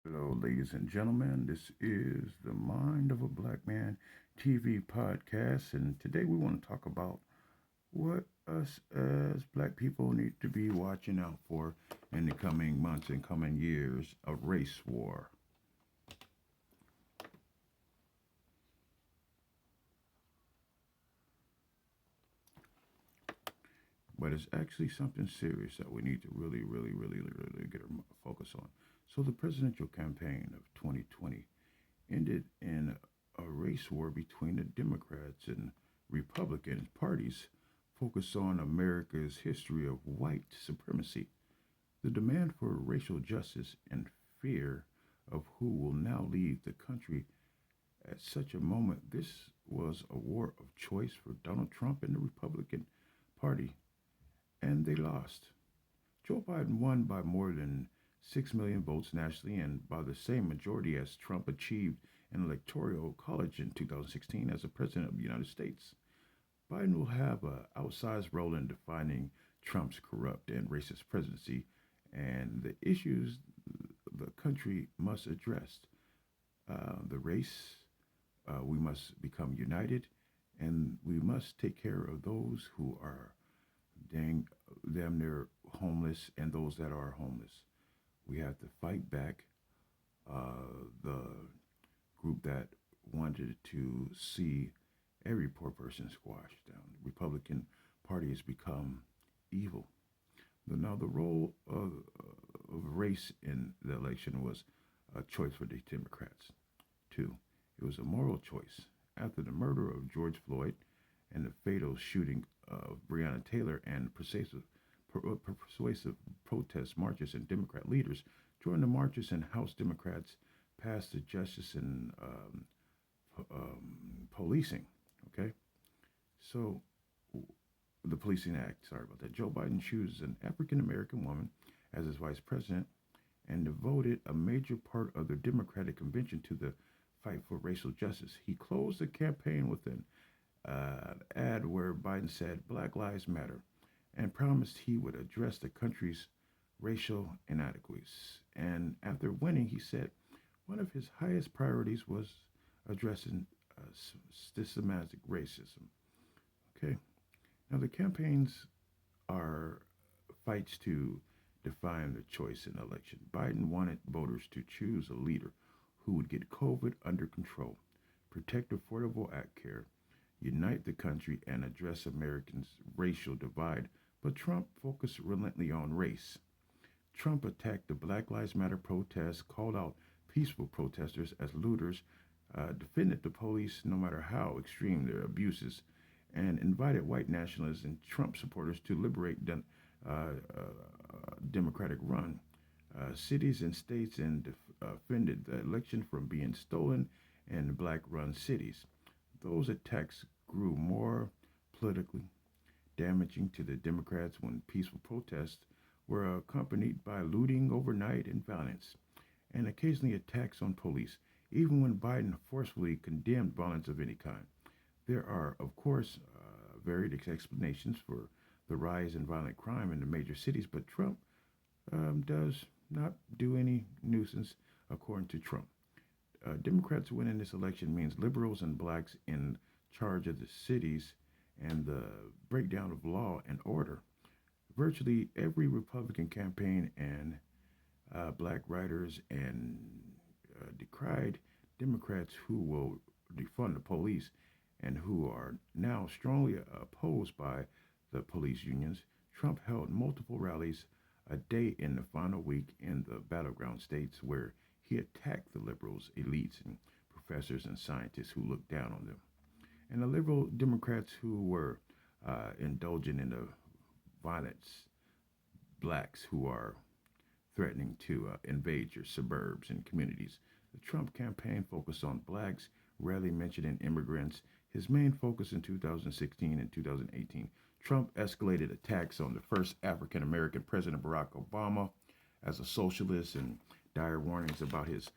Hello, ladies and gentlemen. This is the Mind of a Black Man TV podcast, and today we want to talk about what us as black people need to be watching out for in the coming months and coming years a race war. But it's actually something serious that we need to really get our focus on. So, the presidential campaign of 2020 ended in a race war between the Democrats and Republican parties focused on America's history of white supremacy, the demand for racial justice, and fear of who will now lead the country at such a moment. This was a war of choice for Donald Trump and the Republican Party, and they lost. Joe Biden won by more than 6 million votes nationally and by the same majority as Trump achieved in electoral college in 2016 as the President of the United States. Biden will have an outsized role in defining Trump's corrupt and racist presidency and the issues the country must address. The race, we must become united, and we must take care of those who are dang damn near homeless and those that are homeless. We have to fight back the group that wanted to see every poor person squashed down. The Republican Party has become evil. But now, the role of race in the election was a choice for the Democrats. Two, it was a moral choice. After the murder of George Floyd and the fatal shooting of Breonna Taylor and persuasive protest marches and Democrat leaders joined the marches, and House Democrats passed the Justice and Policing. Okay, so the Policing Act. Sorry about that. Joe Biden chooses an African American woman as his vice president and devoted a major part of the Democratic convention to the fight for racial justice. He closed the campaign with an ad where Biden said Black Lives Matter and promised he would address the country's racial inadequacies. And after winning, he said one of his highest priorities was addressing systematic racism. Okay. Now, the campaigns are fights to define the choice in election. Biden wanted voters to choose a leader who would get COVID under control, protect Affordable Act Care, unite the country, and address Americans' racial divide. But Trump focused relentlessly on race. Trump attacked the Black Lives Matter protests, called out peaceful protesters as looters, defended the police no matter how extreme their abuses, and invited white nationalists and Trump supporters to liberate the Democratic run cities and states and defended the election from being stolen in black run cities. Those attacks grew more politically damaging to the Democrats when peaceful protests were accompanied by looting overnight and violence, and occasionally attacks on police, even when Biden forcefully condemned violence of any kind. There are, of course, varied explanations for the rise in violent crime in the major cities, but Trump does not do any nuisance, according to Trump. Democrats winning this election means liberals and blacks in charge of the cities and the breakdown of law and order. Virtually every Republican campaign and black writers and decried Democrats who will defund the police and who are now strongly opposed by the police unions. Trump held multiple rallies a day in the final week in the battleground states where he attacked the liberals, elites, and professors and scientists who looked down on them. And the liberal Democrats who were indulging in the violence, blacks who are threatening to invade your suburbs and communities. The Trump campaign focused on blacks, rarely mentioning immigrants. His main focus in 2016 and 2018, Trump escalated attacks on the first African American president, Barack Obama, as a socialist, and dire warnings about his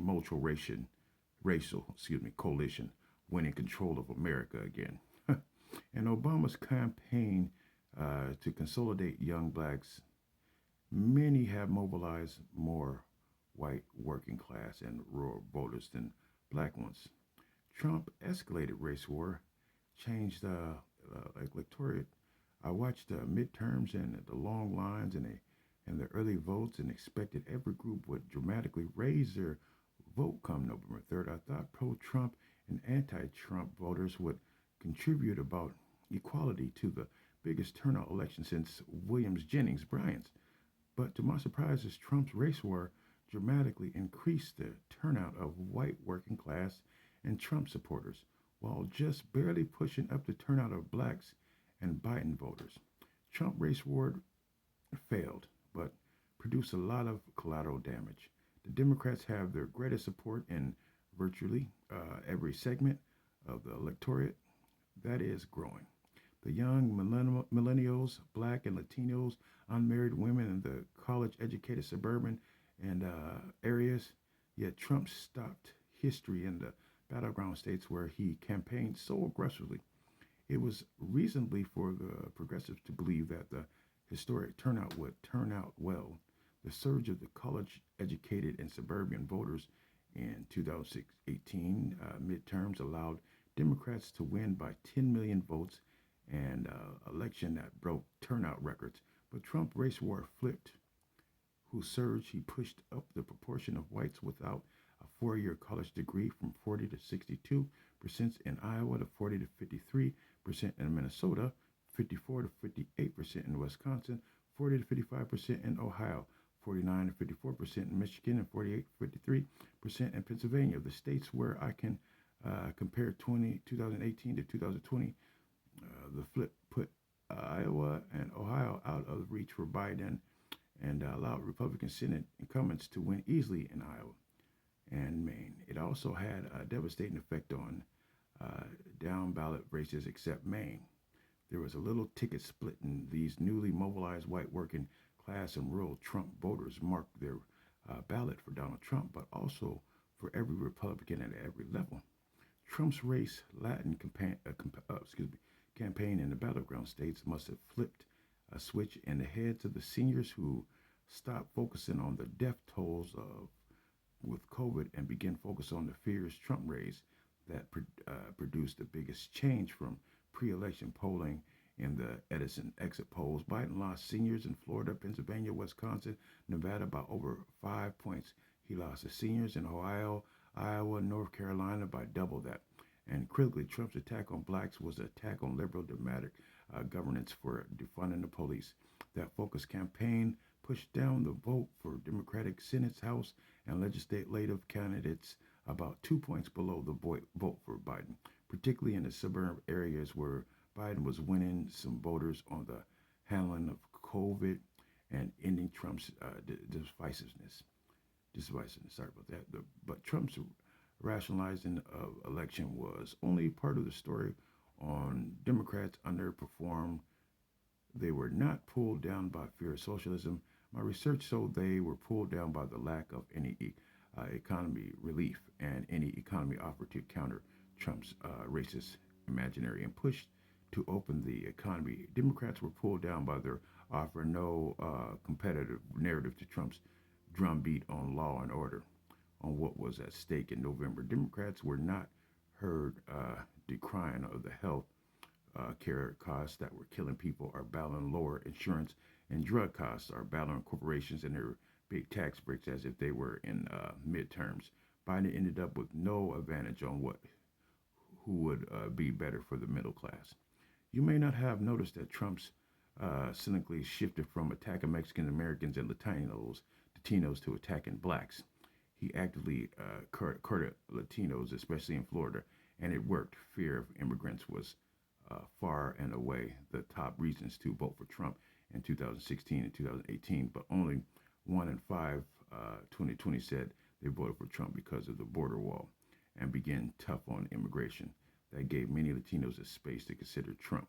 multiracial coalition winning control of America again. And Obama's campaign to consolidate young blacks, many have mobilized more white working class and rural voters than black ones. Trump escalated race war, changed electorate. I watched the midterms and the long lines and the early votes and expected every group would dramatically raise their vote come November 3rd. I thought pro-Trump and anti-Trump voters would contribute about equality to the biggest turnout election since Williams Jennings Bryan's. But to my surprise, as Trump's race war dramatically increased the turnout of white working class and Trump supporters, while just barely pushing up the turnout of blacks and Biden voters. Trump race war failed, but produced a lot of collateral damage. The Democrats have their greatest support in virtually every segment of the electorate that is growing. The young millennials, black and Latinos, unmarried women in the college educated suburban and areas. Yet Trump stopped history in the battleground states where he campaigned so aggressively. It was reasonably for the progressives to believe that the historic turnout would turn out well. The surge of the college educated and suburban voters in 2018 midterms allowed Democrats to win by 10 million votes and election that broke turnout records. But Trump race war flipped, whose surge he pushed up the proportion of whites without a four-year college degree from 40 to 62% in Iowa to 40 to 53% in Minnesota, 54 to 58% in Wisconsin, 40 to 55% in Ohio, 49 to 54% in Michigan, and 48 to 53% in Pennsylvania. The states where I can compare 2018 to 2020, the flip put Iowa and Ohio out of reach for Biden and allowed Republican Senate incumbents to win easily in Iowa and Maine. It also had a devastating effect on down ballot races except Maine. There was a little ticket split, and these newly mobilized white working class and rural Trump voters marked their ballot for Donald Trump, but also for every Republican at every level. Trump's race Latin campaign in the battleground states must have flipped a switch in the heads of the seniors who stopped focusing on the death tolls of with COVID and began focus on the fears Trump raised that produced the biggest change from pre-election polling in the Edison exit polls. Biden lost seniors in Florida, Pennsylvania, Wisconsin, Nevada by over 5 points. He lost the seniors in Ohio, Iowa, North Carolina by double that. And critically, Trump's attack on blacks was an attack on liberal democratic governance for defunding the police. That focused campaign pushed down the vote for Democratic Senate, House, and legislative candidates about 2 points below the vote for Biden, particularly in the suburban areas where Biden was winning some voters on the handling of COVID and ending Trump's divisiveness. Sorry about that. But Trump's rationalizing of election was only part of the story. On Democrats underperformed. They were not pulled down by fear of socialism. My research showed they were pulled down by the lack of any economy relief and any economy offer to counter Trump's racist imaginary and pushed to open the economy. Democrats were pulled down by their offer no competitive narrative to Trump's drumbeat on law and order, on what was at stake in November. Democrats were not heard decrying of the health care costs that were killing people, are battling lower insurance and drug costs, are battling corporations and their big tax breaks as if they were in midterms. Biden ended up with no advantage on who would be better for the middle class. You may not have noticed that Trump's cynically shifted from attacking Mexican Americans and Latinos to attacking blacks. He actively courted Latinos, especially in Florida, and it worked. Fear of immigrants was far and away the top reasons to vote for Trump in 2016 and 2018, but only 1 in 5 2020 said they voted for Trump because of the border wall and began tough on immigration. That gave many Latinos a space to consider Trump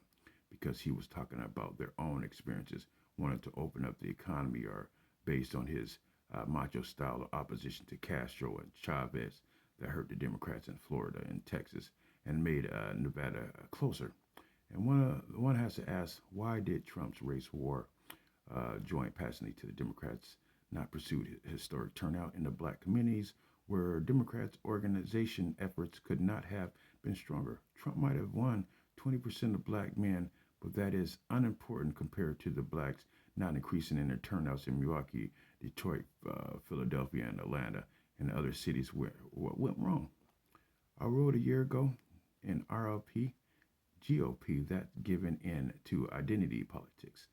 because he was talking about their own experiences, wanted to open up the economy, or based on his macho style of opposition to Castro and Chavez that hurt the Democrats in Florida and Texas and made Nevada closer. And one has to ask, why did Trump's race war join passionately to the Democrats not pursued historic turnout in the black communities where Democrats' organization efforts could not have been stronger. Trump might have won 20% of black men, but that is unimportant compared to the blacks not increasing in their turnouts in Milwaukee, Detroit, Philadelphia, and Atlanta, and other cities where what went wrong. I wrote a year ago in RLP, GOP, that giving in to identity politics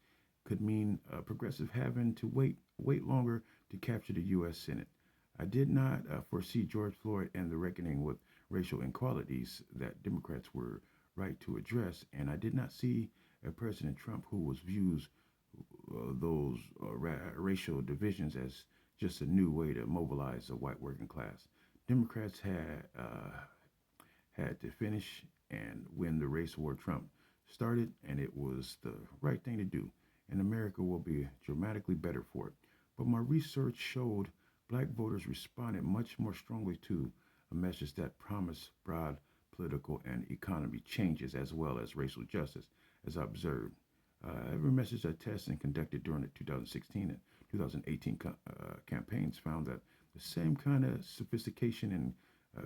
could mean progressive having to wait longer to capture the U.S. Senate. I did not foresee George Floyd and the reckoning with racial inequalities that Democrats were right to address, and I did not see a President Trump who was views those racial divisions as just a new way to mobilize the white working class. Democrats had to finish and win the race war Trump started, and it was the right thing to do. And America will be dramatically better for it. But my research showed black voters responded much more strongly to a message that promised broad political and economy changes as well as racial justice, as I observed. Every message I tested and conducted during the 2016 and 2018 campaigns found that the same kind of sophistication and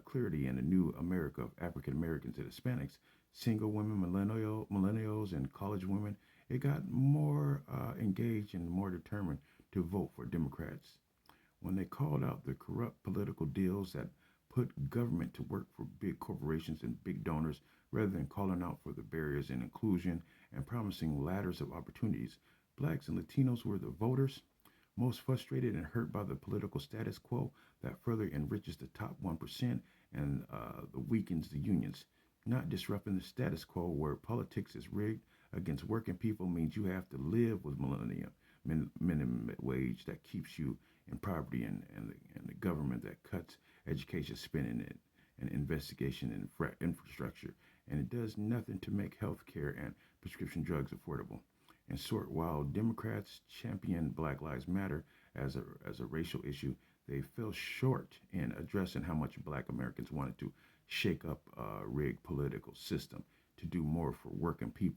clarity in the new America of African Americans and Hispanics, single women, millennials, and college women, it got more engaged and more determined to vote for Democrats. When they called out the corrupt political deals that put government to work for big corporations and big donors rather than calling out for the barriers in inclusion and promising ladders of opportunities, blacks and Latinos were the voters most frustrated and hurt by the political status quo that further enriches the top 1% and weakens the unions. Not disrupting the status quo where politics is rigged against working people means you have to live with minimum wage that keeps you in poverty and the government that cuts education spending and investigation and infrastructure. And it does nothing to make health care and prescription drugs affordable. In short, while Democrats champion Black Lives Matter as a racial issue, they fell short in addressing how much Black Americans wanted to shake up a rigged political system to do more for working people